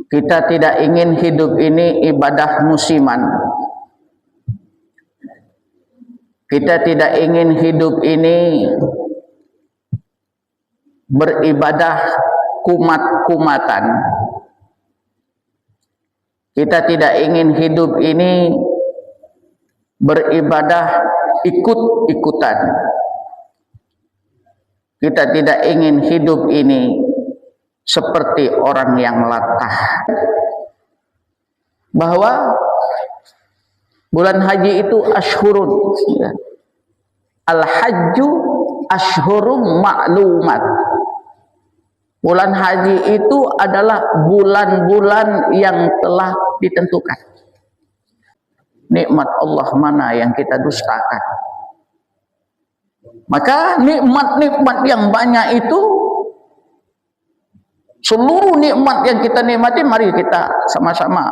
Kita tidak ingin hidup ini ibadah musiman. Kita tidak ingin hidup ini beribadah kumat-kumatan. Kita tidak ingin hidup ini beribadah ikut-ikutan. Kita tidak ingin hidup ini seperti orang yang latah. Bahwa bulan haji itu ashurun. Al-hajju ashhurum ma'lumat. Bulan haji itu adalah bulan-bulan yang telah ditentukan. Nikmat Allah mana yang kita dustakan? Maka nikmat-nikmat yang banyak itu, seluruh nikmat yang kita nikmati, mari kita sama-sama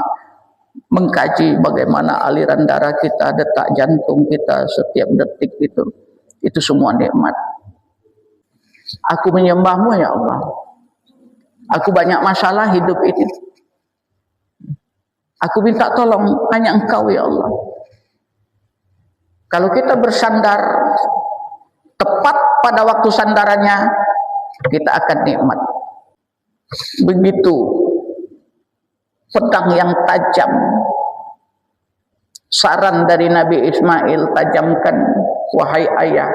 mengkaji bagaimana aliran darah kita, detak jantung kita setiap detik itu semua nikmat. Aku menyembahmu ya Allah. Aku banyak masalah hidup ini. Aku minta tolong hanya Engkau ya Allah. Kalau kita bersandar tepat pada waktu sandarannya, kita akan nikmat. Begitu pedang yang tajam, saran dari Nabi Ismail, tajamkan wahai ayah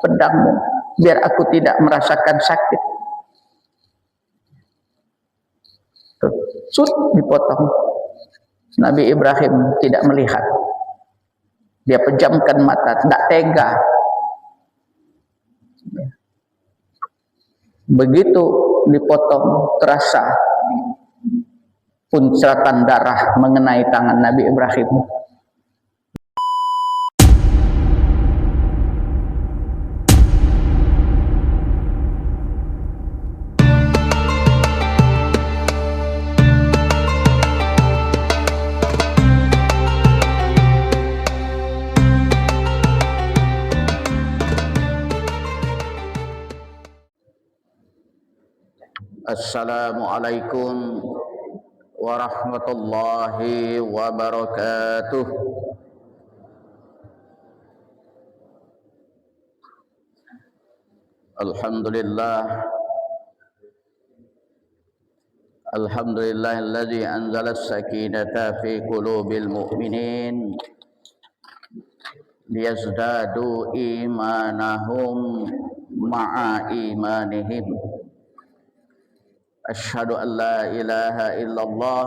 pedangmu biar aku tidak merasakan sakit. Sut, dipotong. Nabi Ibrahim tidak melihat, dia pejamkan mata, tidak tega. Begitu dipotong, terasa puncratan darah mengenai tangan Nabi Ibrahim. Assalamualaikum warahmatullahi wabarakatuh. Alhamdulillahilladzi anzala as-sakinata fi qulubil mu'minin liyazdadu imanahum ma'a imanihim. Asyhadu an la ilaha illallah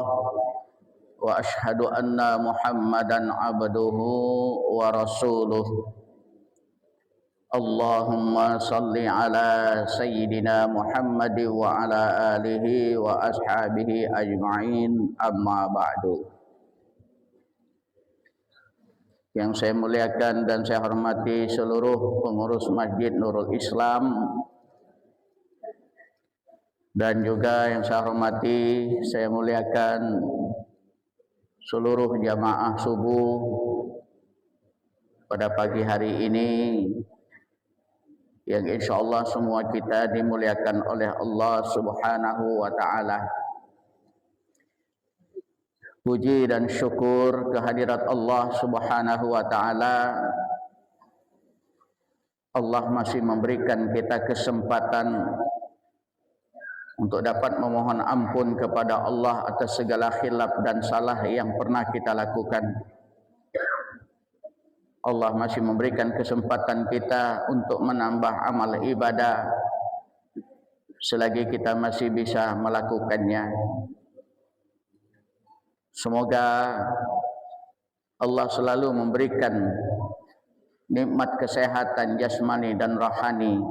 wa asyhadu anna Muhammadan abduhu wa rasuluh. Allahumma salli ala sayyidina Muhammad wa ala alihi wa ashabihi ajma'in, amma ba'du. Yang saya muliakan dan saya hormati seluruh pengurus Masjid Nurul Islam, dan juga yang saya hormati, saya muliakan seluruh jamaah subuh pada pagi hari ini, yang insya Allah semua kita dimuliakan oleh Allah Subhanahu wa ta'ala. Puji dan syukur kehadirat Allah Subhanahu wa ta'ala. Allah masih memberikan kita kesempatan untuk dapat memohon ampun kepada Allah atas segala khilaf dan salah yang pernah kita lakukan. Allah masih memberikan kesempatan kita untuk menambah amal ibadah selagi kita masih bisa melakukannya. Semoga Allah selalu memberikan nikmat kesehatan jasmani dan rohani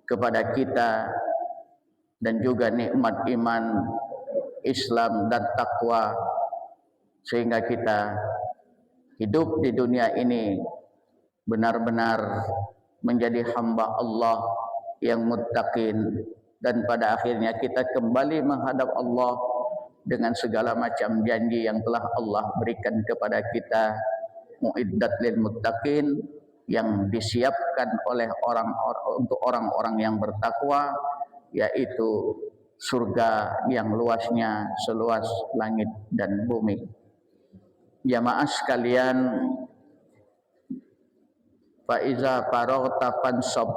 kepada kita, dan juga nikmat iman, Islam dan takwa, sehingga kita hidup di dunia ini benar-benar menjadi hamba Allah yang muttaqin, dan pada akhirnya kita kembali menghadap Allah dengan segala macam janji yang telah Allah berikan kepada kita, muiddat lil muttaqin, yang disiapkan oleh untuk orang-orang yang bertakwa, yaitu surga yang luasnya seluas langit dan bumi. Jamaah sekalian, faiza faraghta fansab,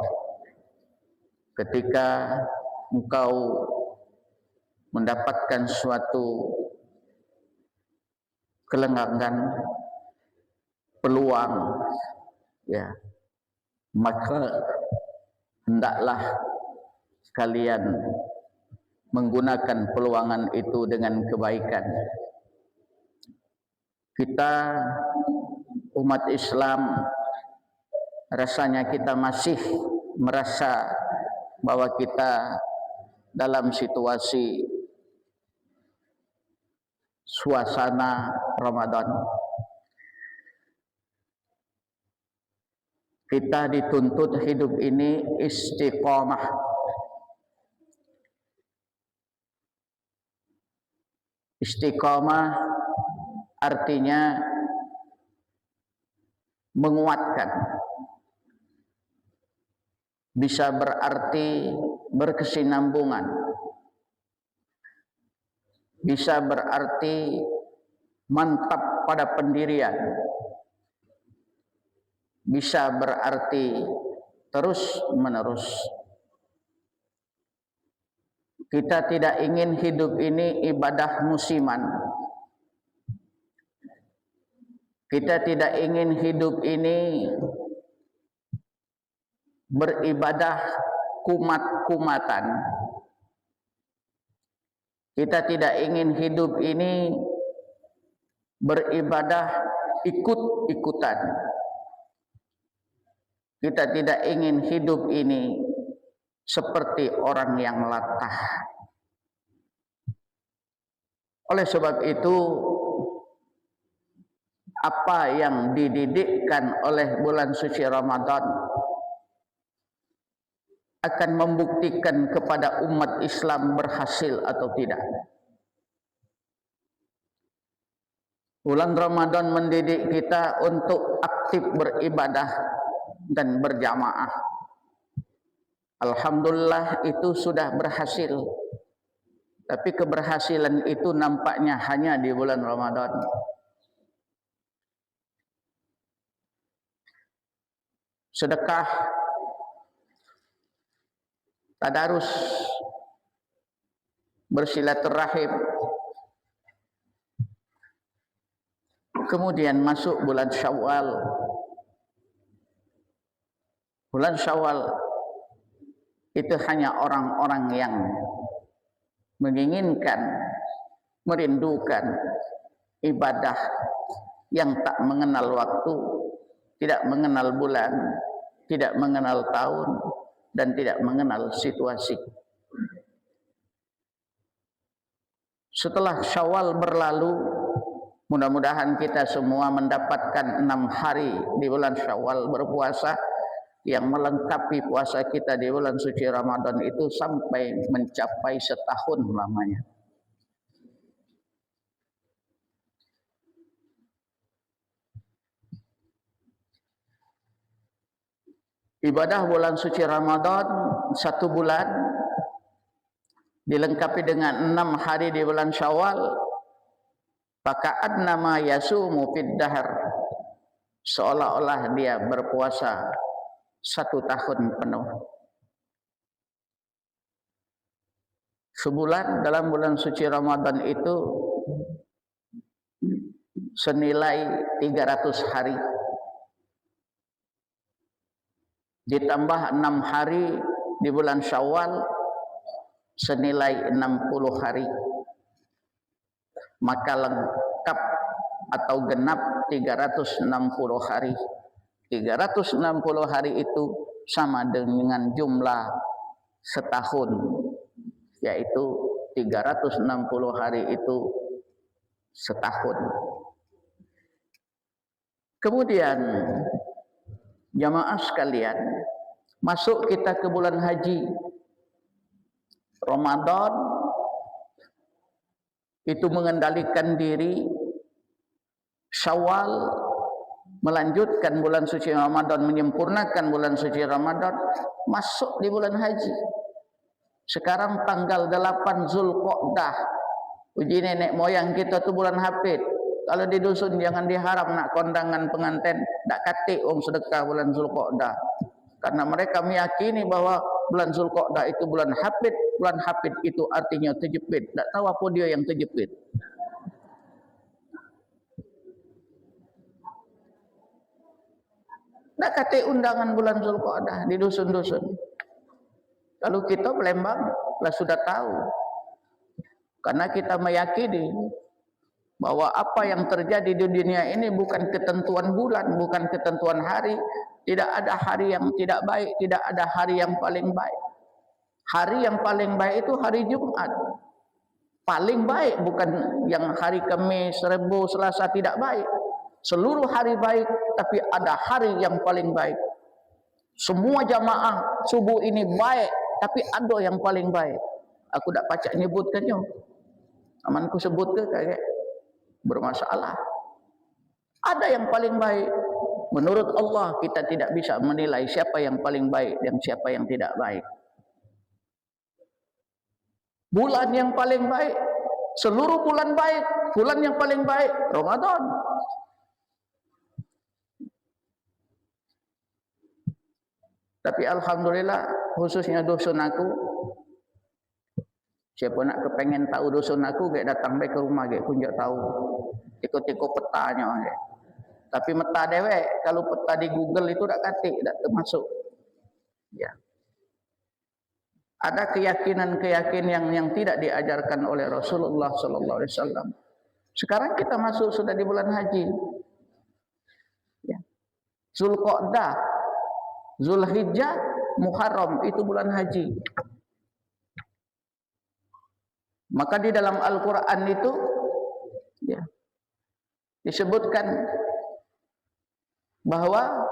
ketika engkau mendapatkan suatu kelengangan, peluang, ya, maka hendaklah kalian menggunakan peluangan itu dengan kebaikan. Kita umat Islam rasanya kita masih merasa bahwa kita dalam situasi suasana Ramadan. Kita dituntut hidup ini istiqomah. Istiqomah artinya menguatkan. Bisa berarti berkesinambungan. Bisa berarti mantap pada pendirian. Bisa berarti terus menerus. Kita tidak ingin hidup ini ibadah musiman. Kita tidak ingin hidup ini beribadah kumat-kumatan. Kita tidak ingin hidup ini beribadah ikut-ikutan. Kita tidak ingin hidup ini seperti orang yang latah. Oleh sebab itu, apa yang dididikkan oleh bulan suci Ramadan akan membuktikan kepada umat Islam berhasil atau tidak. Bulan Ramadan mendidik kita untuk aktif beribadah dan berjamaah. Alhamdulillah itu sudah berhasil. Tapi keberhasilan itu nampaknya hanya di bulan Ramadan. Sedekah, tadarus, bersilaturahim. Kemudian masuk bulan Syawal. Bulan Syawal itu hanya orang-orang yang menginginkan, merindukan ibadah yang tak mengenal waktu, tidak mengenal bulan, tidak mengenal tahun, dan tidak mengenal situasi. Setelah Syawal berlalu, mudah-mudahan kita semua mendapatkan 6 hari di bulan Syawal berpuasa yang melengkapi puasa kita di bulan suci Ramadan itu sampai mencapai setahun lamanya. Ibadah bulan suci Ramadan 1 bulan dilengkapi dengan 6 hari di bulan Syawal, faka'an nama yasumu fid dahr, seolah-olah dia berpuasa 1 tahun penuh. Sebulan dalam bulan suci Ramadan itu senilai 300 hari. Ditambah 6 hari di bulan Syawal senilai 60 hari. Maka lengkap atau genap 360 hari. 360 hari itu sama dengan jumlah setahun, yaitu 360 hari itu setahun. Kemudian jamaah sekalian, masuk kita ke bulan haji. Ramadan itu mengendalikan diri, Syawal melanjutkan bulan suci Ramadan, menyempurnakan bulan suci Ramadan, masuk di bulan haji. Sekarang tanggal 8 Zulqa'dah. Uji nenek moyang kita tu bulan Hafid. Kalau di dusun jangan diharap nak kondangan pengantin, tak katik sedekah bulan Zulqa'dah. Karena mereka meyakini bahwa bulan Zulqa'dah itu bulan Hafid. Bulan Hafid itu artinya terjepit. Tak tahu apa dia yang terjepit. Tak katik undangan bulan Zulqa'dah di dusun-dusun. Kalau kita Palembang lah sudah tahu. Karena kita meyakini bahwa apa yang terjadi di dunia ini bukan ketentuan bulan, bukan ketentuan hari. Tidak ada hari yang tidak baik, tidak ada hari yang paling baik. Hari yang paling baik itu hari Jumat. Paling baik, bukan yang hari Kamis, Rebo, Selasa tidak baik. Seluruh hari baik, tapi ada hari yang paling baik. Semua jamaah subuh ini baik, tapi ada yang paling baik. Aku tak pacak nyebutkannya. Amanku sebut ke kayak bermasalah. Ada yang paling baik. Menurut Allah kita tidak bisa menilai siapa yang paling baik dan siapa yang tidak baik. Bulan yang paling baik, seluruh bulan baik. Bulan yang paling baik Ramadan. Tapi alhamdulillah khususnya dusun aku, siapa nak kepengen tahu dusun aku, gak datang baik ke rumah, gak pun tahu. Tiko-tiko petanya. Tapi meta dewek, kalau peta di Google itu tak katik, tak termasuk. Ya. Ada keyakinan-keyakinan yang tidak diajarkan oleh Rasulullah sallallahu alaihi wasallam. Sekarang kita masuk sudah di bulan haji. Ya. Zulqa'dah, Zulhijjah, Muharram itu bulan haji. Maka di dalam Al-Quran itu ya, disebutkan bahwa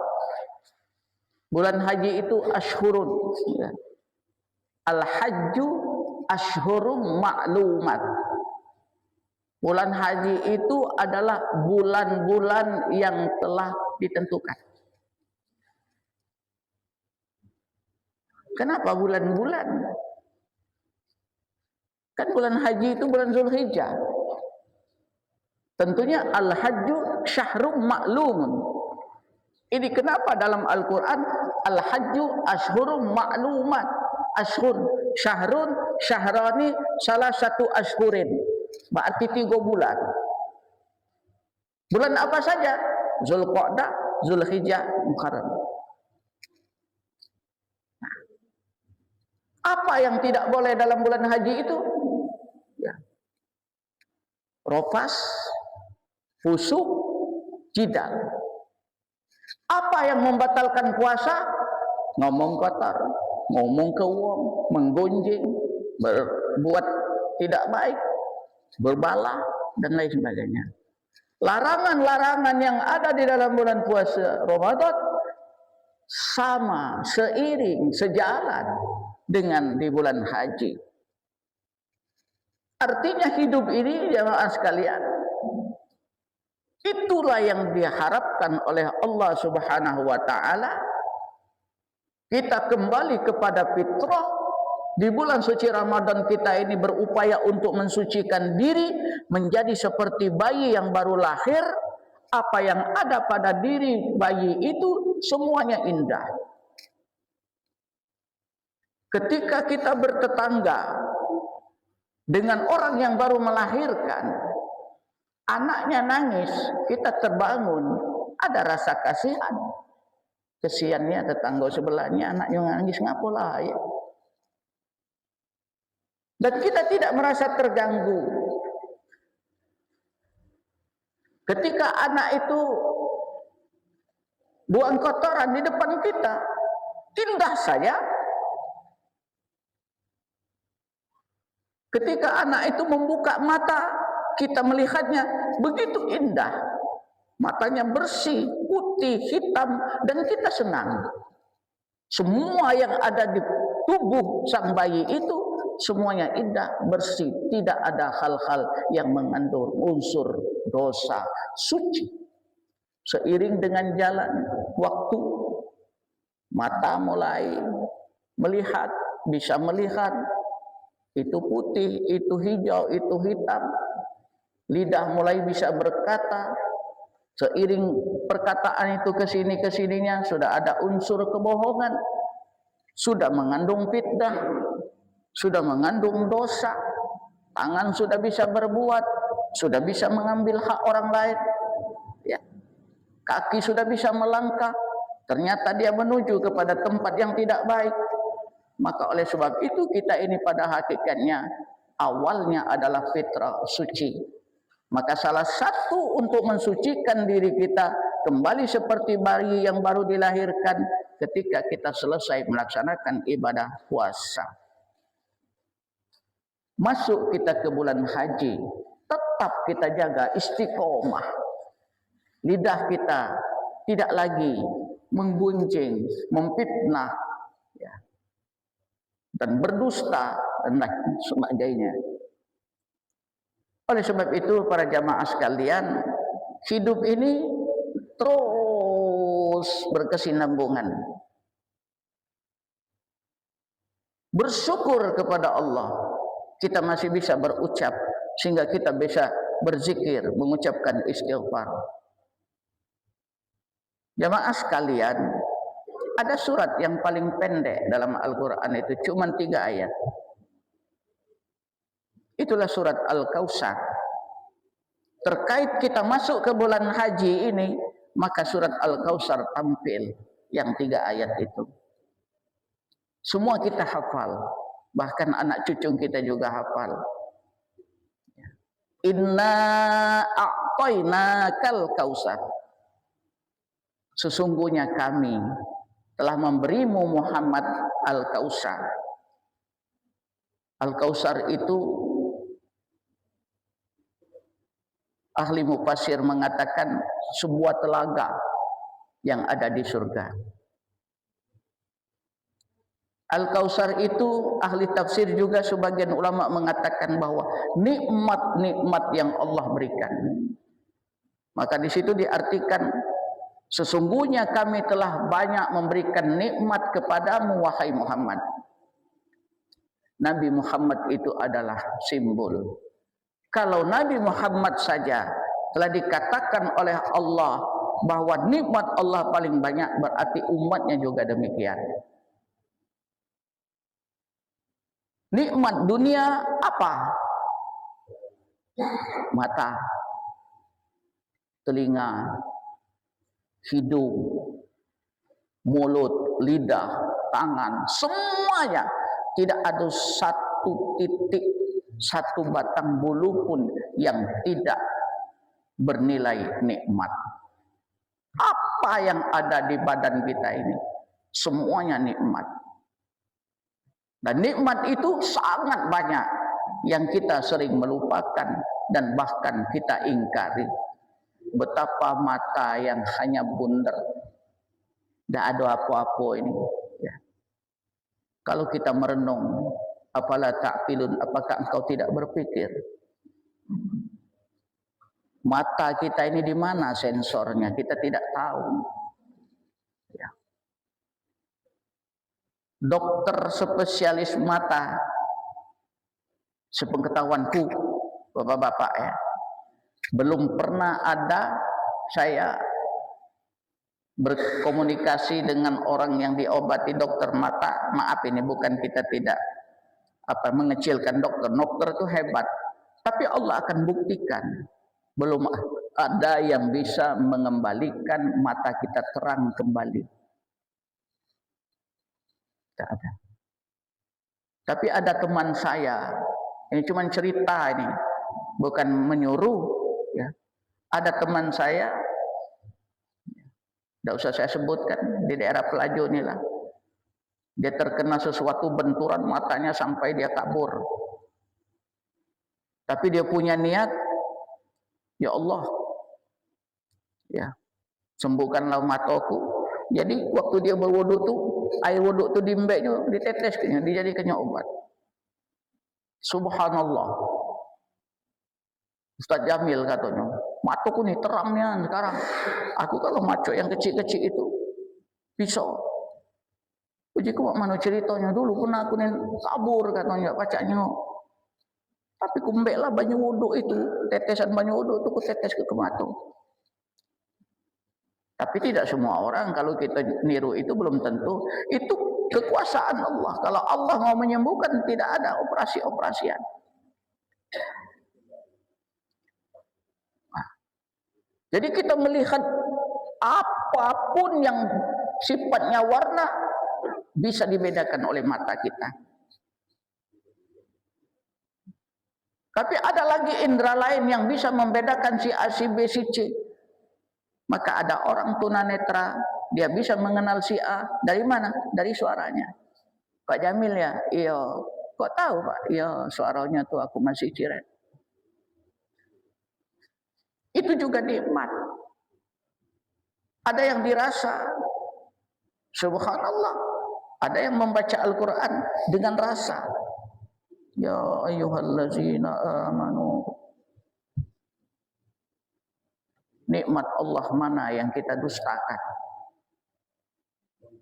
bulan haji itu ashhurun. Ya. Al-hajju ashhurum ma'lumat. Bulan haji itu adalah bulan-bulan yang telah ditentukan. Kenapa bulan-bulan? Kan bulan haji itu bulan Zulhijjah. Tentunya al-hajju syahrum ma'lumun. Ini kenapa dalam Al-Quran al-hajju ashhurum ma'lumat. Ashhur, syahrun, syahrani, salah satu ashhurin. Berarti 3 bulan. Bulan apa saja? Zulqa'dah, Zulhijjah, Muharram. Apa yang tidak boleh dalam bulan haji itu? Ya. Rofas, fusuk, jidal. Apa yang membatalkan puasa? Ngomong kotor, ngomong ke uang, menggonjing, berbuat tidak baik, berbala, dan lain sebagainya. Larangan-larangan yang ada di dalam bulan puasa Ramadan sama, seiring, sejalan dengan di bulan haji. Artinya hidup ini jamaah sekalian, itulah yang diharapkan oleh Allah Subhanahu wa taala. Kita kembali kepada fitrah. Di bulan suci Ramadan kita ini berupaya untuk mensucikan diri menjadi seperti bayi yang baru lahir. Apa yang ada pada diri bayi itu semuanya indah. Ketika kita bertetangga dengan orang yang baru melahirkan, anaknya nangis, kita terbangun, ada rasa kasihan. Kesiannya tetangga sebelahnya, anaknya nangis, ngapalah ya. Dan kita tidak merasa terganggu. Ketika anak itu buang kotoran di depan kita, indah saja. Ketika anak itu membuka mata, kita melihatnya begitu indah. Matanya bersih, putih, hitam, dan kita senang. Semua yang ada di tubuh sang bayi itu semuanya indah, bersih, tidak ada hal-hal yang mengandung unsur dosa, suci. Seiring dengan jalan waktu, mata mulai melihat, bisa melihat, Itu putih, itu hijau, itu hitam. Lidah mulai bisa berkata. Seiring perkataan itu kesininya sudah ada unsur kebohongan, sudah mengandung fitnah, sudah mengandung dosa. Tangan sudah bisa berbuat, sudah bisa mengambil hak orang lain, ya. Kaki sudah bisa melangkah, ternyata dia menuju kepada tempat yang tidak baik. Maka oleh sebab itu kita ini pada hakikatnya awalnya adalah fitrah suci. Maka salah satu untuk mensucikan diri kita kembali seperti bayi yang baru dilahirkan ketika kita selesai melaksanakan ibadah puasa. Masuk kita ke bulan haji, tetap kita jaga istiqomah. Lidah kita tidak lagi menggunjing, memfitnah, ya, dan berdusta dan lain sebagainya. Oleh sebab itu para jamaah sekalian, hidup ini terus berkesinambungan. Bersyukur kepada Allah, kita masih bisa berucap sehingga kita bisa berzikir, mengucapkan istighfar. Jamaah sekalian, ada surat yang paling pendek dalam Al-Quran itu cuma 3 ayat. Itulah surat Al-Kautsar. Terkait kita masuk ke bulan haji ini, maka surat Al-Kautsar tampil yang 3 ayat itu. Semua kita hafal, bahkan anak cucu kita juga hafal. Inna a'tainakal kautsar. Sesungguhnya kami telah memberimu Muhammad Al-Kautsar. Al-Kautsar itu ahli mufasir mengatakan sebuah telaga yang ada di surga. Al-Kautsar itu ahli tafsir juga sebagian ulama mengatakan bahwa nikmat-nikmat yang Allah berikan. Maka di situ diartikan sesungguhnya kami telah banyak memberikan nikmat kepadamu wahai Muhammad. Nabi Muhammad itu adalah simbol. Kalau Nabi Muhammad saja telah dikatakan oleh Allah bahwa nikmat Allah paling banyak, berarti umatnya juga demikian. Nikmat dunia apa? Mata, telinga, hidung, mulut, lidah, tangan, semuanya. Tidak ada satu titik, satu batang bulu pun yang tidak bernilai nikmat. Apa yang ada di badan kita ini semuanya nikmat. Dan nikmat itu sangat banyak yang kita sering melupakan dan bahkan kita ingkari. Betapa mata yang hanya bundar, tidak ada apa-apa ini, ya. Kalau kita merenung, apalah ta'qilun, apakah engkau tidak berpikir? Mata kita ini di mana sensornya? Kita tidak tahu. Ya. Dokter spesialis mata, sepengetahuanku, bapak-bapak ya, belum pernah ada saya berkomunikasi dengan orang yang diobati dokter mata. Maaf, ini bukan kita tidak mengecilkan dokter. Dokter itu hebat, tapi Allah akan buktikan belum ada yang bisa mengembalikan mata kita terang kembali. Tidak ada. Tapi ada teman saya, ini cuma cerita, ini bukan menyuruh, ya. Ada teman saya, tidak usah saya sebutkan, di daerah Pelaju inilah. Dia terkena sesuatu benturan matanya sampai dia kabur. Tapi dia punya niat, ya Allah, ya, sembuhkanlah mataku. Jadi waktu dia berwudu tuh, air wudu tuh dimbeknya, diteteskannya, dijadikannya obat. Subhanallah. Ustaz Jamil katanya, mataku nih terangnya sekarang. Aku kalau maco yang kecil-kecil itu pisau. Uji ku mana ceritanya dulu pernah aku nih kabur katanya pacaknya. Tapi kumbek lah banyu wuduk itu, tetesan banyu wuduk itu ku tetes ke mata. Tapi tidak semua orang, kalau kita niru itu belum tentu. Itu kekuasaan Allah. Kalau Allah mau menyembuhkan, tidak ada operasi-operasian. Nah, jadi kita melihat apapun yang sifatnya warna bisa dibedakan oleh mata kita. Tapi ada lagi indera lain yang bisa membedakan si A, si B, si C. Maka ada orang tunanetra, dia bisa mengenal si A dari mana? Dari suaranya. Pak Jamil ya? Iya. Kok tahu Pak? Iya, suaranya tuh aku masih ciret. Itu juga nikmat. Ada yang dirasa. Subhanallah. Ada yang membaca Al-Quran dengan rasa. Ya ayyuhallazina amanu. Nikmat Allah mana yang kita dustakan?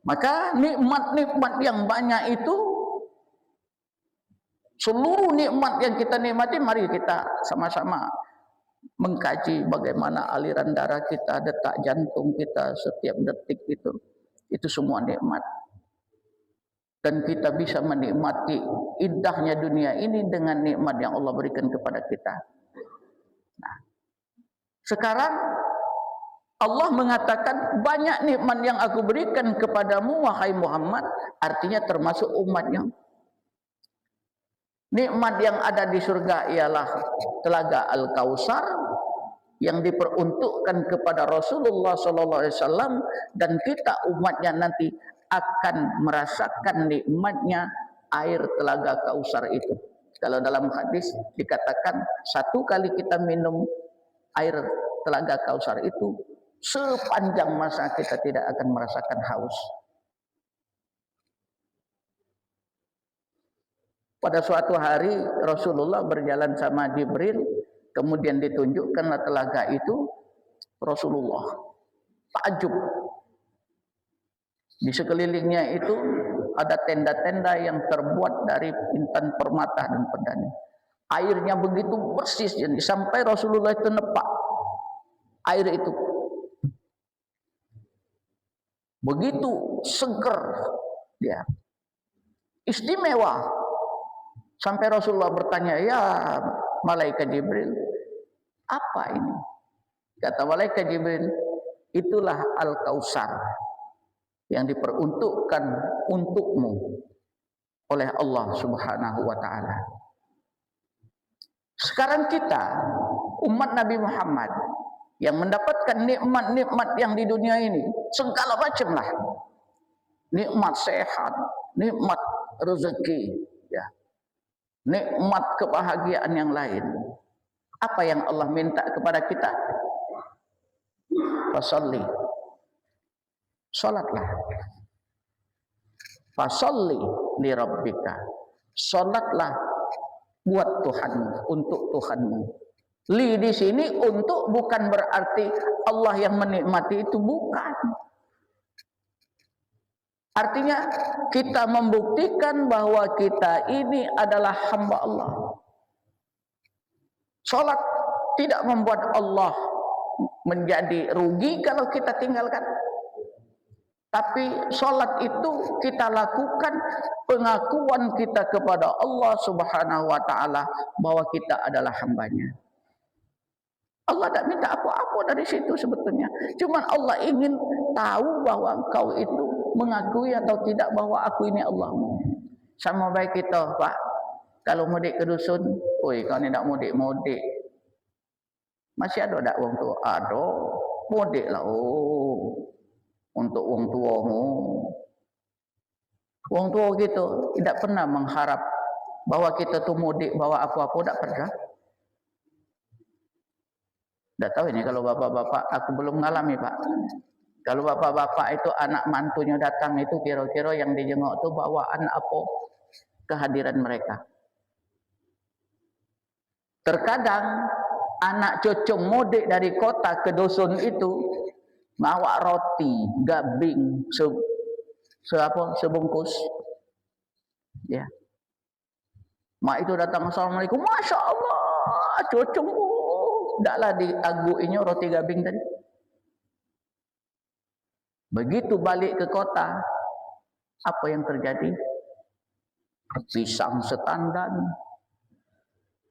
Maka nikmat-nikmat yang banyak itu, seluruh nikmat yang kita nikmati, mari kita sama-sama mengkaji bagaimana aliran darah kita, detak jantung kita setiap detik itu semua nikmat. Dan kita bisa menikmati indahnya dunia ini dengan nikmat yang Allah berikan kepada kita. Nah, sekarang Allah mengatakan banyak nikmat yang aku berikan kepadamu wahai Muhammad, artinya termasuk umatnya. Nikmat yang ada di surga ialah telaga Al-Kautsar yang diperuntukkan kepada Rasulullah SAW, dan kita umatnya nanti akan merasakan nikmatnya air telaga Kautsar itu. Kalau dalam hadis dikatakan satu kali kita minum air telaga Kautsar itu, sepanjang masa kita tidak akan merasakan haus. Pada suatu hari Rasulullah berjalan sama Jibril, kemudian ditunjukkanlah telaga itu. Rasulullah takjub. Di sekelilingnya itu ada tenda-tenda yang terbuat dari intan permata dan pedani. Airnya begitu bersih, jadi sampai Rasulullah itu nepak air itu. Begitu seger dia. Istimewa. Sampai Rasulullah bertanya, ya malaikat Jibril, apa ini? Kata malaikat Jibril, itulah Al-Kautsar yang diperuntukkan untukmu oleh Allah Subhanahu wa ta'ala. Sekarang kita umat Nabi Muhammad yang mendapatkan nikmat-nikmat yang di dunia ini, segala macam lah, nikmat sehat, nikmat rezeki, ya, nikmat kebahagiaan yang lain. Apa yang Allah minta kepada kita? Fasalli, salatlah. Fasalli li rabbika, salatlah buat Tuhanmu, untuk Tuhanmu. Li di sini untuk bukan berarti Allah yang menikmati, itu bukan. Artinya kita membuktikan bahwa kita ini adalah hamba Allah. Salat tidak membuat Allah menjadi rugi kalau kita tinggalkan. Tapi salat itu kita lakukan pengakuan kita kepada Allah Subhanahu wa ta'ala bahwa kita adalah hambanya. Allah tidak minta apa-apa dari situ sebetulnya. Cuman Allah ingin tahu bahwa engkau itu mengakui atau tidak bahwa aku ini Allahmu. Sama baik kita, Pak. Kalau mudik ke dusun, oi kau ni tak mudik-mudik. Masih ada tak wong tua? Ada. Mudik lah. Oh. Untuk wong tuamu. Wong tua gitu tidak pernah mengharap bahwa kita tu mudik bawa apa-apa, tak pernah. Tak tahu ini kalau bapak-bapak, aku belum mengalami Pak. Kalau bapak-bapak itu anak mantunya datang itu kira-kira yang dijenguk tu bawaan apa kehadiran mereka. Terkadang anak cocong mudik dari kota ke dusun itu bawa roti, gabing, sup, sebungkus. Ya. Mak itu datang, assalamualaikum, masya Allah, cocok, daklah diaguinya roti gabing tadi. Begitu balik ke kota, apa yang terjadi? Pisang setandan,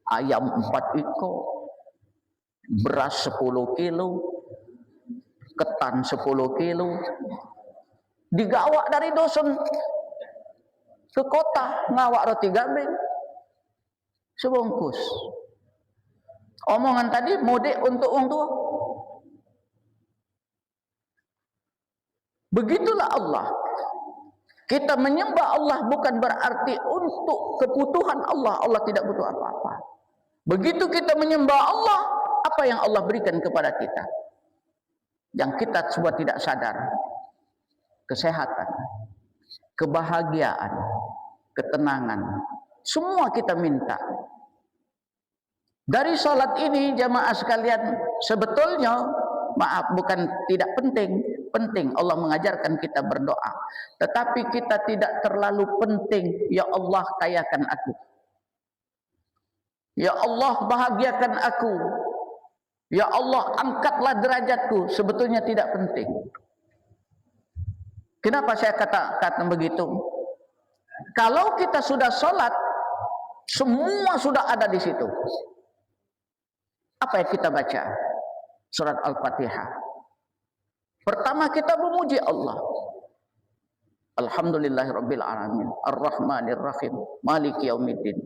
ayam 4 ekor, beras 10 kilo, ketan 10 kilo, digawak dari dusun ke kota, ngawak roti gabing sebungkus. Omongan tadi mudik untuk orang tua. Begitulah Allah. Kita menyembah Allah bukan berarti untuk kebutuhan Allah. Allah tidak butuh apa-apa. Begitu kita menyembah Allah, apa yang Allah berikan kepada kita, yang kita semua tidak sadar, kesehatan, kebahagiaan, ketenangan, semua kita minta. Dari salat ini jamaah sekalian, sebetulnya maaf, bukan tidak penting, penting. Allah mengajarkan kita berdoa, tetapi kita tidak terlalu penting. Ya Allah, kayakan aku. Ya Allah, bahagiakan aku. Ya Allah, angkatlah derajatku. Sebetulnya tidak penting. Kenapa saya kata begitu? Kalau kita sudah sholat, semua sudah ada di situ. Apa yang kita baca? Surat Al-Fatihah. Pertama kita memuji Allah. Alhamdulillahirabbil alamin, Ar-Rahmanir Rahim, Maliki Yaumiddin.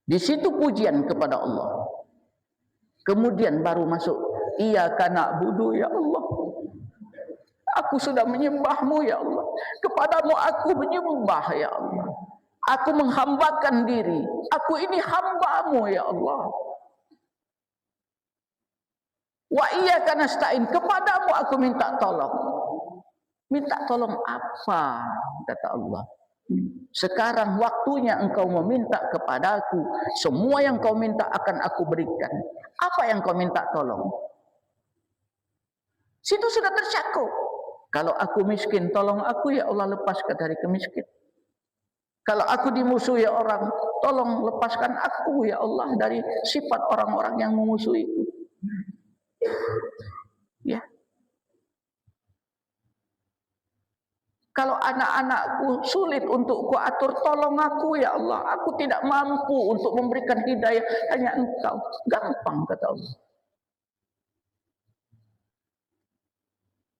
Di situ pujian kepada Allah. Kemudian baru masuk Iyyaka na'budu ya Allah. Aku sudah menyembahmu ya Allah. Kepadamu aku menyembah ya Allah. Aku menghambakan diri. Aku ini hambamu ya Allah. Wa iyyaka nasta'in, kepadamu aku minta tolong. Minta tolong apa? Kata Allah. Sekarang waktunya engkau meminta kepadaku. Semua yang kau minta akan aku berikan. Apa yang kau minta tolong? Situ sudah tercakup. Kalau aku miskin, tolong aku ya Allah, lepaskan dari kemiskin. Kalau aku dimusuhi orang, tolong lepaskan aku ya Allah dari sifat orang-orang yang memusuhiku. Ya. Kalau anak-anakku sulit untuk kuatur, tolong aku ya Allah. Aku tidak mampu untuk memberikan hidayah, hanya Engkau. Gampang kata Allah.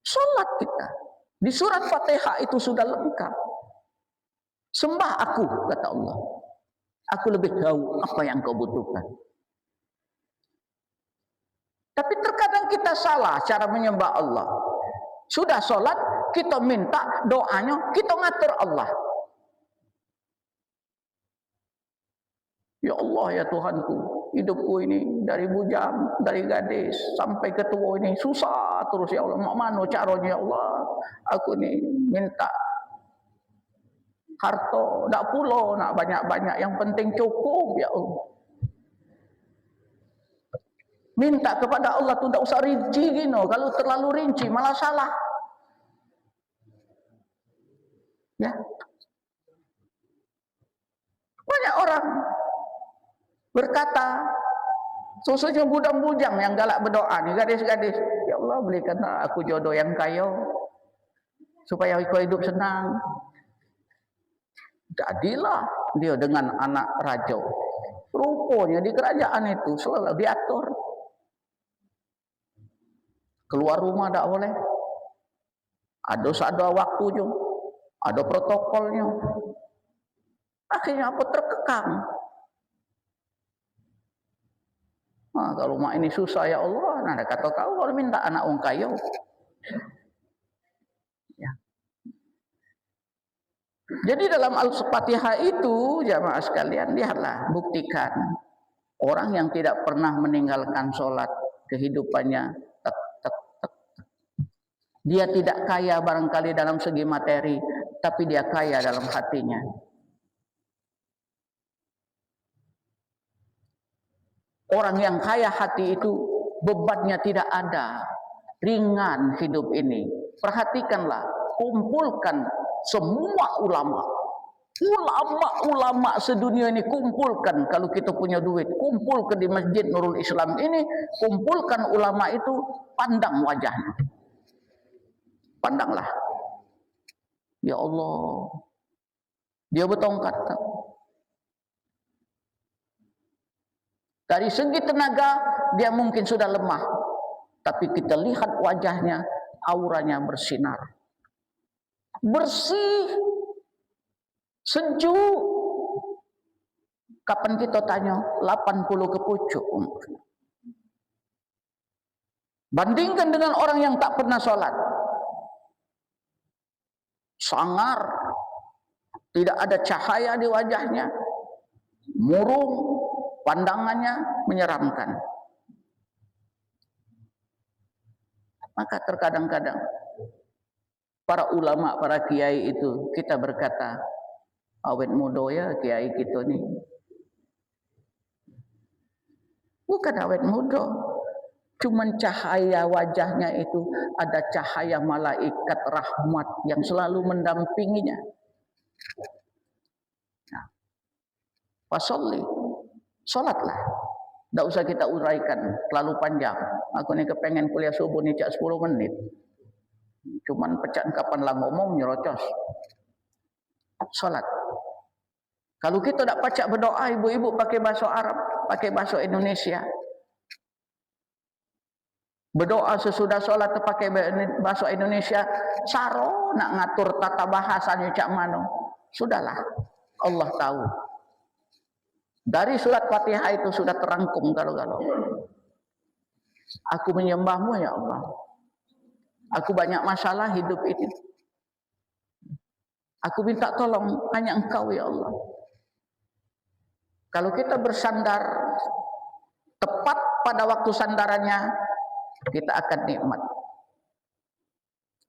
Salat kita di surat Fatihah itu sudah lengkap. Sembah aku kata Allah. Aku lebih tahu apa yang kau butuhkan. Tapi terkadang kita salah cara menyembah Allah. Sudah sholat, kita minta doanya, kita ngatur Allah. Ya Allah ya Tuhanku, hidupku ini dari bujang, dari gadis sampai ke tua ini susah terus ya Allah. Mana caranya ya Allah? Aku ini minta harta, tak pulau nak banyak-banyak, yang penting cukup ya Allah. Minta kepada Allah tu tak usah rinci gini. Kalau terlalu rinci malah salah. Ya. Banyak orang berkata, khususnya budang-bujang yang galak berdoa nih, gadis-gadis, ya Allah berikan aku jodoh yang kaya supaya aku hidup senang. Jadilah dia dengan anak raja. Rupanya di kerajaan itu selalu diatur. Keluar rumah tak boleh. Ada waktunya, ada protokolnya. Akhirnya apa, terkekang. Nah, kalau mak ini susah ya Allah, nah kata kau kalau minta anak orang kaya. Ya. Jadi dalam Al-Fatihah itu jamaah sekalian, lihatlah, buktikan orang yang tidak pernah meninggalkan sholat, kehidupannya dia tidak kaya barangkali dalam segi materi, tapi dia kaya dalam hatinya. Orang yang kaya hati itu bebannya tidak ada, ringan hidup ini. Perhatikanlah, kumpulkan semua ulama. Ulama-ulama sedunia ini kumpulkan, kalau kita punya duit, kumpulkan di Masjid Nurul Islam ini, kumpulkan ulama itu, pandang wajahnya. Pandanglah. Ya Allah, dia bertongkat. Dari segi tenaga, dia mungkin sudah lemah. Tapi kita lihat wajahnya, auranya bersinar. Bersih, sejuk. Kapan kita tanya 80 ke pucuk umurnya. Bandingkan dengan orang yang tak pernah sholat. Sangar, tidak ada cahaya di wajahnya, murung, pandangannya menyeramkan. Maka terkadang-kadang para ulama, para kiai itu kita berkata, awet muda ya kiai kita ni. Bukan awet muda, cuman cahaya wajahnya itu ada cahaya malaikat rahmat yang selalu mendampinginya. Nah, fasolli, solatlah. Tak usah kita uraikan terlalu panjang. Aku ni kepengen kuliah subuh ni cak 10 menit. Cuman pecah kapan lah ngomong nyerocos. Solat. Kalau kita tak pacak berdoa, ibu-ibu pakai bahasa Arab, pakai bahasa Indonesia. Berdoa sesudah solat pakai bahasa Indonesia, saro nak ngatur tata bahasanya cak mano. Sudahlah, Allah tahu. Dari surat Fatihah itu sudah terangkum kalau-kalau. Aku menyembahmu ya Allah. Aku banyak masalah hidup ini. Aku minta tolong hanya Engkau ya Allah. Kalau kita bersandar tepat pada waktu sandarannya, kita akan nikmat.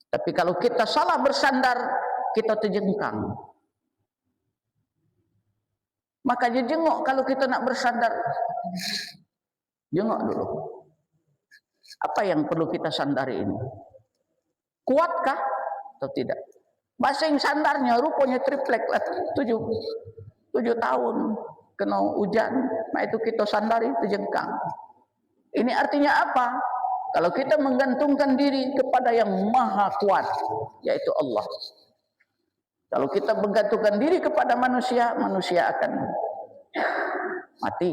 Tapi kalau kita salah bersandar, kita terjengkang. Makanya jengok kalau kita nak bersandar. Jengok dulu. Apa yang perlu kita sandari ini? Kuatkah atau tidak? Basing sandarnya rupanya triplek lah. 7 tahun kena hujan. Nah itu kita sandari terjengkang. Ini artinya apa? Kalau kita menggantungkan diri kepada yang maha kuat, yaitu Allah. Kalau kita menggantungkan diri kepada manusia, manusia akan mati.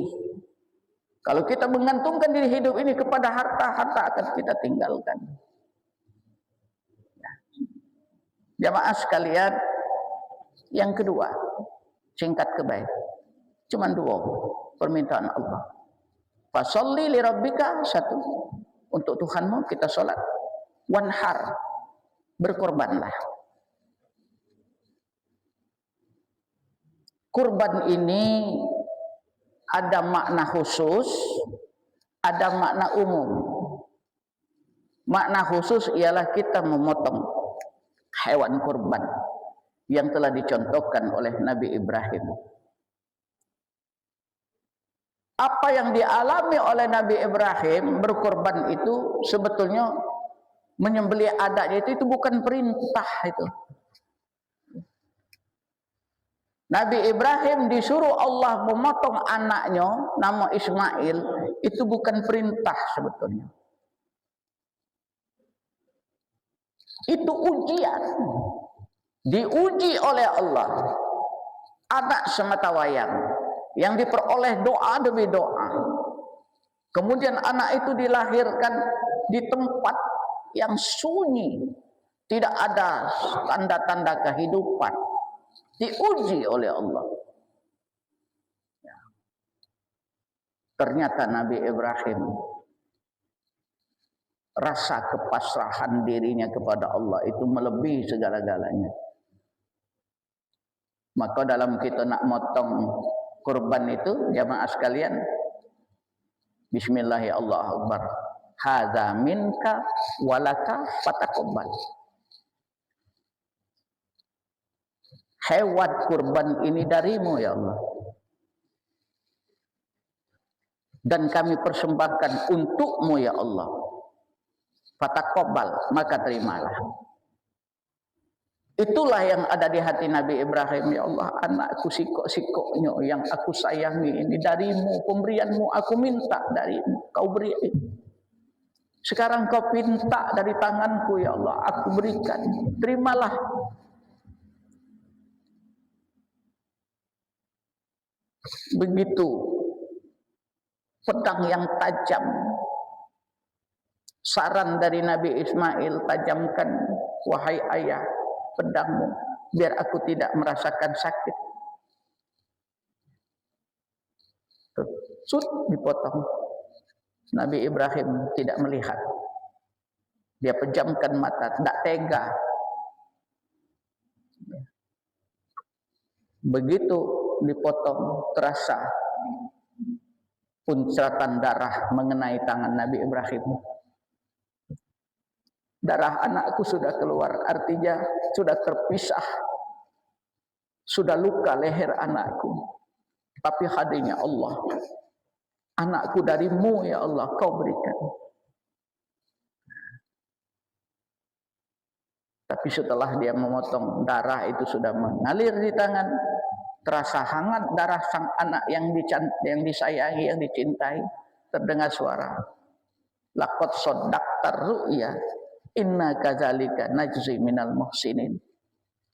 Kalau kita menggantungkan diri hidup ini kepada harta, harta akan kita tinggalkan. Jamaah sekalian, yang kedua, singkat kebaik. Cuman 2 permintaan Allah. Fasolli li rabbika, 1. Untuk Tuhanmu kita solat. Wanhar, berkorbanlah. Kurban ini ada makna khusus, ada makna umum. Makna khusus ialah kita memotong hewan kurban yang telah dicontohkan oleh Nabi Ibrahim. Apa yang dialami oleh Nabi Ibrahim berkorban itu sebetulnya menyembelih adanya itu bukan perintah itu. Nabi Ibrahim disuruh Allah memotong anaknya nama Ismail, itu bukan perintah sebetulnya. Itu ujian. Diuji oleh Allah. Anak semata wayang yang diperoleh doa demi doa. Kemudian anak itu dilahirkan di tempat yang sunyi, tidak ada tanda-tanda kehidupan. Diuji oleh Allah. Ternyata Nabi Ibrahim rasa kepasrahan dirinya kepada Allah itu melebihi segala-galanya. Maka dalam kita nak motong kurban itu, jamaah sekalian, bismillahirrahmanirrahim, Allahu akbar. Hadza minka walaka fataqabbal. Hewan kurban ini darimu ya Allah, dan kami persembahkan untukmu ya Allah. Fataqabbal, maka terimalah. Itulah yang ada di hati Nabi Ibrahim. Ya Allah, anakku sikok-sikoknya yang aku sayangi ini darimu, pemberianmu aku minta darimu, kau beri. Sekarang kau minta dari tanganku, ya Allah, aku berikan. Terimalah. Begitu pedang yang tajam, saran dari Nabi Ismail, tajamkan wahai ayah pedangmu biar aku tidak merasakan sakit. Sud, dipotong. Nabi Ibrahim tidak melihat, dia pejamkan mata, tidak tega. Begitu dipotong, terasa puncratan darah mengenai tangan Nabi Ibrahim. Darah anakku sudah keluar, artinya sudah terpisah, sudah luka leher anakku. Tapi hadirnya Allah, anakku darimu ya Allah kau berikan. Tapi setelah dia memotong, darah itu sudah mengalir di tangan, terasa hangat darah sang anak yang disayangi, yang dicintai. Terdengar suara, laqad shaddaqta ru'ya inna kadzalika najzi minal muhsinin.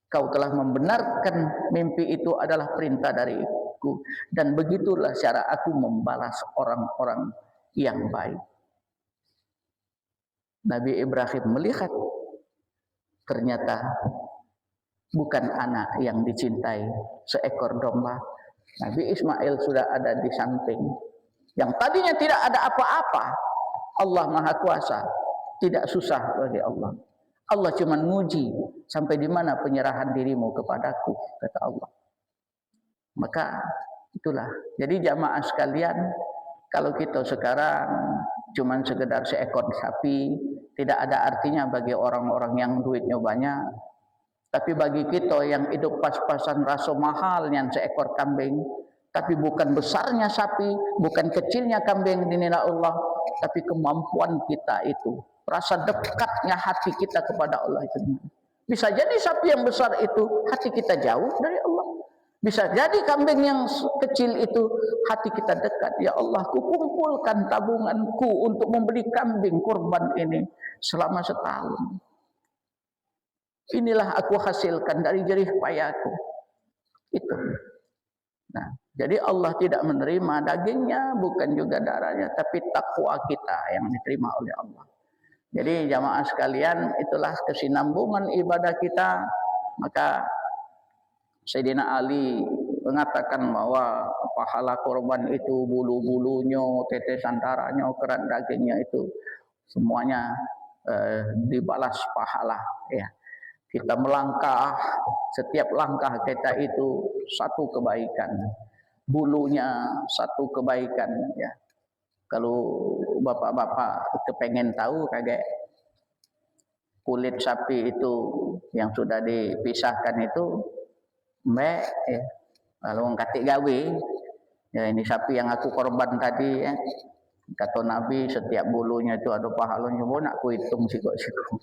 Kau telah membenarkan mimpi itu adalah perintah dariku, dan begitulah cara aku membalas orang-orang yang baik. Nabi Ibrahim melihat ternyata bukan anak yang dicintai seekor domba. Nabi Ismail sudah ada di samping, yang tadinya tidak ada apa-apa. Allah Maha Kuasa, tidak susah bagi Allah. Allah cuma nguji sampai di mana penyerahan dirimu kepadaku, kata Allah. Maka itulah. Jadi jamaah sekalian, kalau kita sekarang cuma sekedar seekor sapi, tidak ada artinya bagi orang-orang yang duitnya banyak. Tapi bagi kita yang hidup pas-pasan rasa mahalnya seekor kambing, tapi bukan besarnya sapi, bukan kecilnya kambing dinilai Allah, tapi kemampuan kita itu, rasa dekatnya hati kita kepada Allah itu. Bisa jadi sapi yang besar itu hati kita jauh dari Allah. Bisa jadi kambing yang kecil itu hati kita dekat. Ya Allah, kukumpulkan tabunganku untuk membeli kambing kurban ini selama setahun. Inilah aku hasilkan dari jerih payahku. Itu. Nah, jadi Allah tidak menerima dagingnya, bukan juga darahnya, tapi takwa kita yang diterima oleh Allah. Jadi jamaah sekalian, itulah kesinambungan ibadah kita. Maka Sayyidina Ali mengatakan bahwa pahala korban itu bulu-bulunya, tetesan darahnya, kerat dagingnya itu semuanya dibalas pahala. Ya, kita melangkah, setiap langkah kita itu satu kebaikan, bulunya satu kebaikan. Ya, kalau bapak-bapak kepengen tahu kayak kulit sapi itu yang sudah dipisahkan itu, mbak, ya, kalau katik gawe, ya ini sapi yang aku korban tadi, ya, kata Nabi setiap bulunya itu ada pahalanya. Bo nak ku hitung sikok-sikok,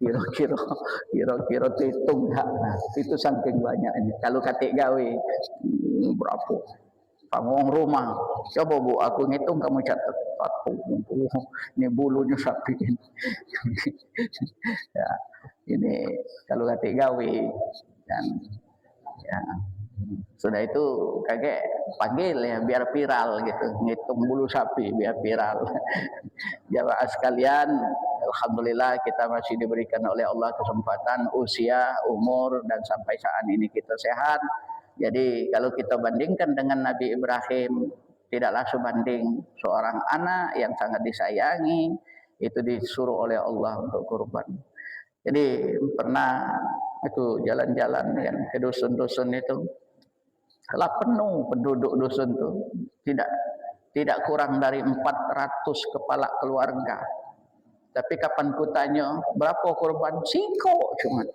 kira-kira hitung tak? Nah, itu saking banyaknya. Kalau katik gawe berapa? Panggung rumah, coba bu, aku ngitung kamu catat. Ini bulunya sapi ini. Ya, ini kalau katik gawe dan ya, sudah itu kakek panggil ya biar viral gitu, ngitung bulu sapi biar viral. Jamaah sekalian, alhamdulillah kita masih diberikan oleh Allah kesempatan, usia, umur, dan sampai saat ini kita sehat. Jadi kalau kita bandingkan dengan Nabi Ibrahim, tidaklah sebanding. Seorang anak yang sangat disayangi itu disuruh oleh Allah untuk kurban. Jadi pernah itu jalan-jalan kan ke dusun-dusun itu, telah penuh penduduk dusun itu, tidak kurang dari 400 kepala keluarga. Tapi kapan ku tanya berapa korban, sikok cuma,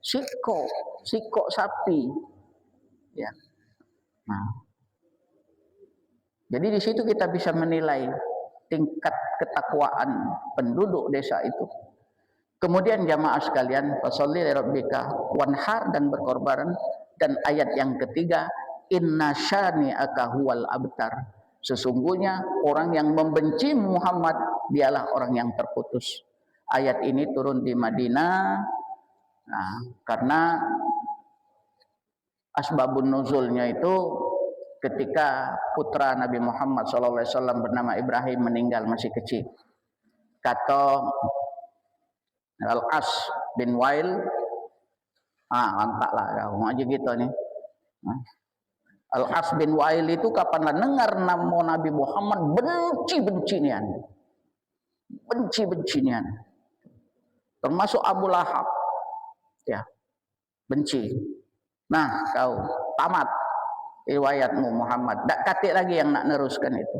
sikok sapi, ya. Nah, jadi di situ kita bisa menilai tingkat ketakwaan penduduk desa itu. Kemudian jamaah sekalian, fasholli li rabbika wanhar, dan berkorban. Dan ayat yang ketiga, inna syani'aka huwal abtar. Sesungguhnya orang yang membenci Muhammad dialah orang yang terputus. Ayat ini turun di Madinah. Nah, karena asbabun nuzulnya itu ketika putra Nabi Muhammad SAW bernama Ibrahim meninggal masih kecil. Kata Al-As bin Wail, antak lah kau aja gitu nih. Al-As bin Wail itu kapan dengar nama Nabi Muhammad benci-bencinian. Benci-bencinian. Termasuk Abu Lahab. Ya, benci. Nah, kau tamat riwayatmu Muhammad. Tak katik lagi yang nak neruskan itu.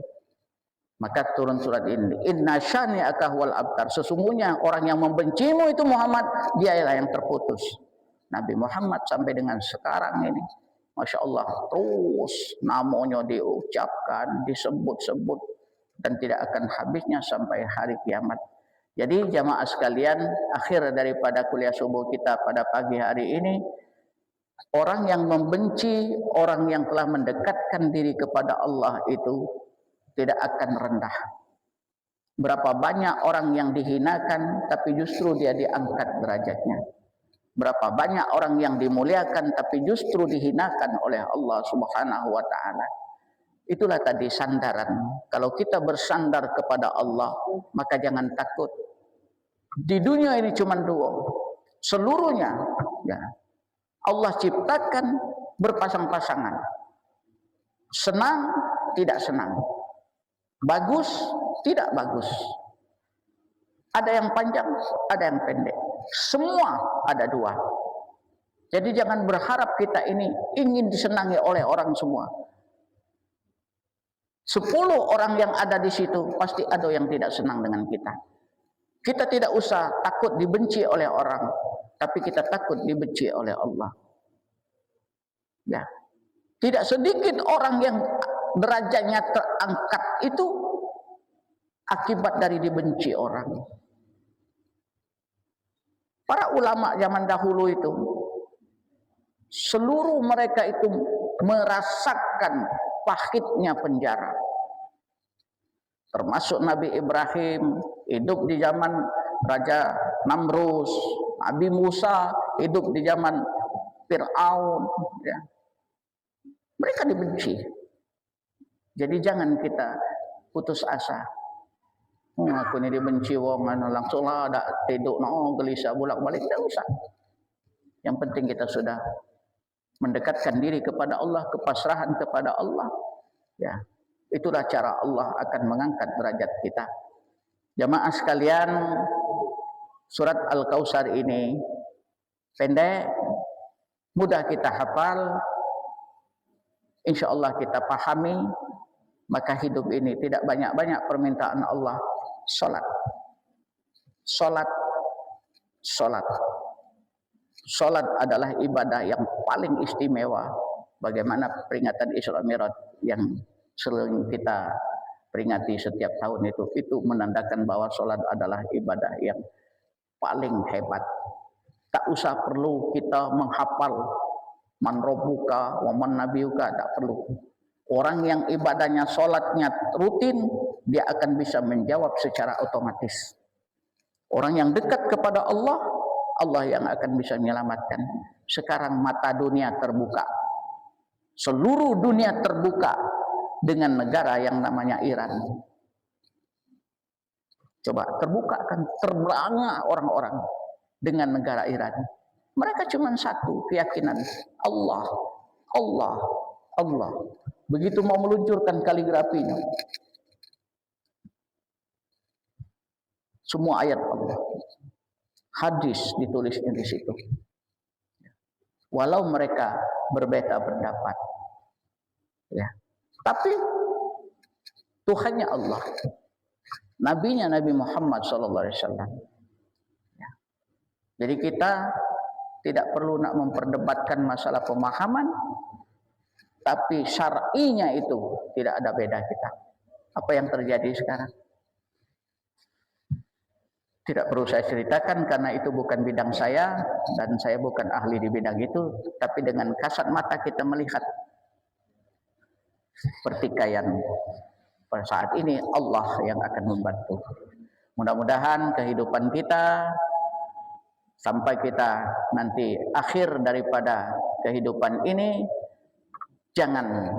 Maka turun surat ini. Inna syani'aka huwal abtar. Sesungguhnya orang yang membencimu itu Muhammad, dialah yang terputus. Nabi Muhammad sampai dengan sekarang ini, Masya Allah, terus namanya diucapkan, disebut-sebut, dan tidak akan habisnya sampai hari kiamat. Jadi jamaah sekalian, akhir daripada kuliah subuh kita pada pagi hari ini, orang yang membenci, orang yang telah mendekatkan diri kepada Allah itu tidak akan rendah. Berapa banyak orang yang dihinakan, tapi justru dia diangkat derajatnya. Berapa banyak orang yang dimuliakan, tapi justru dihinakan oleh Allah Subhanahu wa Ta'ala. Itulah tadi sandaran. Kalau kita bersandar kepada Allah, maka jangan takut. Di dunia ini cuma dua, seluruhnya ya, Allah ciptakan berpasang-pasangan. Senang, tidak senang. Bagus, tidak bagus. Ada yang panjang, ada yang pendek. Semua ada dua. Jadi jangan berharap kita ini ingin disenangi oleh orang semua. 10 orang yang ada di situ, pasti ada yang tidak senang dengan kita. Kita tidak usah takut dibenci oleh orang, tapi kita takut dibenci oleh Allah. Ya. Tidak sedikit orang yang derajatnya terangkat itu akibat dari dibenci orang. Para ulama zaman dahulu itu, seluruh mereka itu merasakan pahitnya penjara. Termasuk Nabi Ibrahim hidup di zaman Raja Namrus, Nabi Musa hidup di zaman Fir'aun. Ya. Mereka dibenci. Jadi jangan kita putus asa. Aku ini dibenci wong, langsung lah ada tidur, gelisah bolak-balik, tidak usah. Yang penting kita sudah mendekatkan diri kepada Allah, kepasrahan kepada Allah. Ya, itulah cara Allah akan mengangkat derajat kita. Jamaah sekalian, surat Al-Kautsar ini pendek, mudah kita hafal, insya Allah kita pahami, maka hidup ini tidak banyak-banyak permintaan Allah. Salat, salat, salat. Salat adalah ibadah yang paling istimewa. Bagaimana peringatan Isra Mi'raj yang sering kita peringati setiap tahun itu menandakan bahwa salat adalah ibadah yang paling hebat. Tak usah perlu kita menghafal man rabbuka wa man nabiyuka, tak perlu. Orang yang ibadahnya, sholatnya rutin, dia akan bisa menjawab secara otomatis. Orang yang dekat kepada Allah, Allah yang akan bisa menyelamatkan. Sekarang mata dunia terbuka. Seluruh dunia terbuka dengan negara yang namanya Iran. Coba terbuka kan, terberangah orang-orang dengan negara Iran. Mereka cuma satu keyakinan, Allah, Allah, Allah. Begitu mau meluncurkan kaligrafinya, semua ayat Allah, hadis ditulisnya di situ. Walau mereka berbeda pendapat, ya, tapi Tuhannya Allah, nabinya Nabi Muhammad SAW. Ya. Jadi kita tidak perlu nak memperdebatkan masalah pemahaman, tapi syar'inya itu tidak ada beda kita. Apa yang terjadi sekarang? Tidak perlu saya ceritakan karena itu bukan bidang saya dan saya bukan ahli di bidang itu, tapi dengan kasat mata kita melihat pertikaian pada saat ini Allah yang akan membantu. Mudah-mudahan kehidupan kita sampai kita nanti akhir daripada kehidupan ini jangan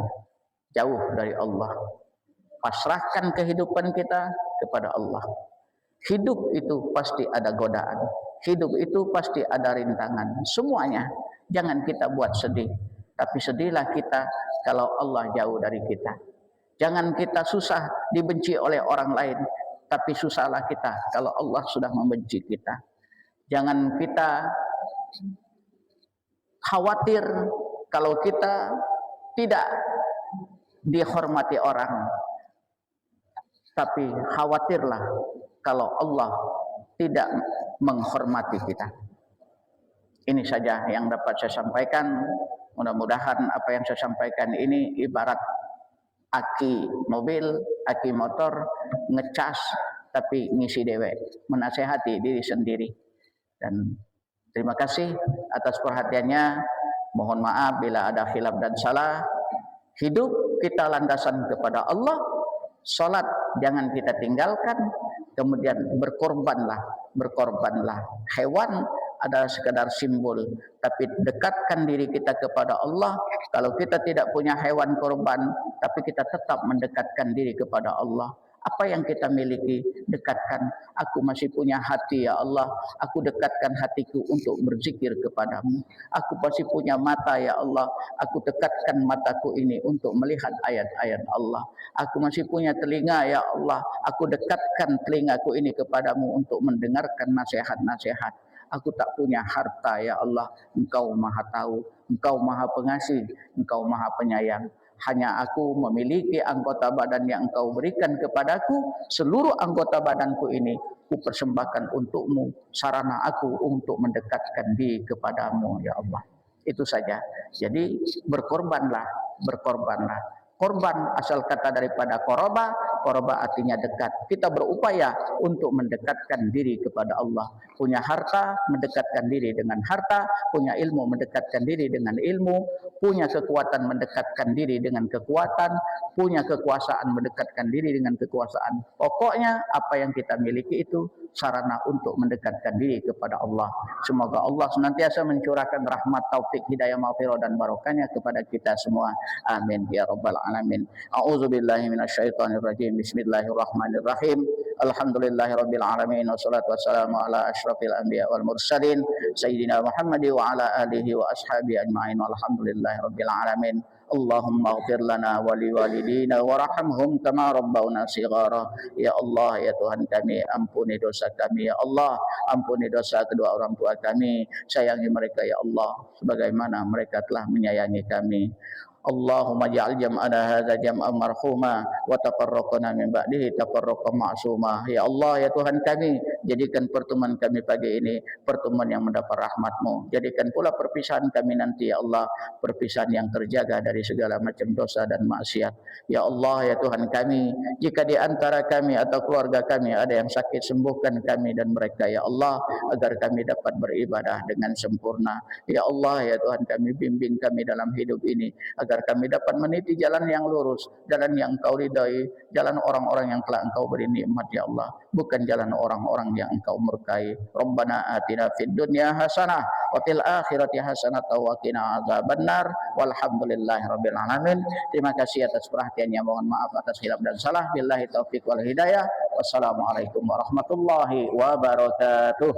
jauh dari Allah. Pasrahkan kehidupan kita kepada Allah. Hidup itu pasti ada godaan. Hidup itu pasti ada rintangan. Semuanya. Jangan kita buat sedih. Tapi sedihlah kita kalau Allah jauh dari kita. Jangan kita susah dibenci oleh orang lain. Tapi susahlah kita kalau Allah sudah membenci kita. Jangan kita khawatir kalau kita tidak dihormati orang. Tapi khawatirlah kalau Allah tidak menghormati kita. Ini saja yang dapat saya sampaikan. Mudah-mudahan apa yang saya sampaikan ini ibarat aki mobil, aki motor, ngecas tapi ngisi dewek, menasehati diri sendiri. Dan terima kasih atas perhatiannya. Mohon maaf bila ada khilaf dan salah. Hidup kita landasan kepada Allah. Salat jangan kita tinggalkan. Kemudian berkorbanlah. Hewan adalah sekadar simbol, tapi dekatkan diri kita kepada Allah. Kalau kita tidak punya hewan korban, tapi kita tetap mendekatkan diri kepada Allah. Apa yang kita miliki, dekatkan. Aku masih punya hati ya Allah, aku dekatkan hatiku untuk berzikir kepadamu. Aku masih punya mata ya Allah, aku dekatkan mataku ini untuk melihat ayat-ayat Allah. Aku masih punya telinga ya Allah, aku dekatkan telingaku ini kepadamu untuk mendengarkan nasihat-nasihat. Aku tak punya harta ya Allah, Engkau maha tahu, Engkau maha pengasih, Engkau maha penyayang. Hanya aku memiliki anggota badan yang Engkau berikan kepadaku. Seluruh anggota badanku ini ku persembahkan untukmu, sarana aku untuk mendekatkan diri kepadamu ya Allah. Itu saja. Jadi berkorbanlah. Korban asal kata daripada koroba. Koroba artinya dekat. Kita berupaya untuk mendekatkan diri kepada Allah. Punya harta, mendekatkan diri dengan harta. Punya ilmu, mendekatkan diri dengan ilmu. Punya kekuatan, mendekatkan diri dengan kekuatan. Punya kekuasaan, mendekatkan diri dengan kekuasaan. Pokoknya apa yang kita miliki itu sarana untuk mendekatkan diri kepada Allah. Semoga Allah senantiasa mencurahkan rahmat, taufik, hidayah, maghfirah dan barokahnya kepada kita semua. Amin ya rabbal alamin. A'udzubillahi minasyaitonirrajim. Bismillahirrahmanirrahim. Alhamdulillahirabbil alamin wassalatu wassalamu ala asyrafil anbiya wal mursalin sayyidina Muhammad wa ala alihi wa ashabihi ajmain walhamdulillahirabbil alamin. Allahumma ighfir lana wa liwalidina warhamhum kama rabbawna shighara. Ya Allah ya Tuhan kami, ampuni dosa kami ya Allah, ampuni dosa kedua orang tua kami, sayangi mereka ya Allah sebagaimana mereka telah menyayangi kami. Allahumma ja'al jam'ana hadza jam'an marhuma wa tafarraqana min ba'dihi tafarraqan ma'suma. Ya Allah ya Tuhan kami, jadikan pertemuan kami pagi ini pertemuan yang mendapat rahmat-Mu. Jadikan pula perpisahan kami nanti ya Allah perpisahan yang terjaga dari segala macam dosa dan maksiat. Ya Allah ya Tuhan kami, jika di antara kami atau keluarga kami ada yang sakit, sembuhkan kami dan mereka ya Allah agar kami dapat beribadah dengan sempurna. Ya Allah ya Tuhan kami, bimbing kami dalam hidup ini agar kami dapat meniti jalan yang lurus, jalan yang Engkau ridai, jalan orang-orang yang telah Engkau beri nikmat ya Allah, bukan jalan orang-orang yang Engkau murkai. Rabbana atina fid dunya hasanah wa fil akhirati hasanah wa qina adzabannar. Walhamdulillahirabbil alamin. Terima kasih atas perhatiannya, mohon maaf atas khilaf dan salah. Billahi taufik wal hidayah. Wassalamualaikum warahmatullahi wabarakatuh.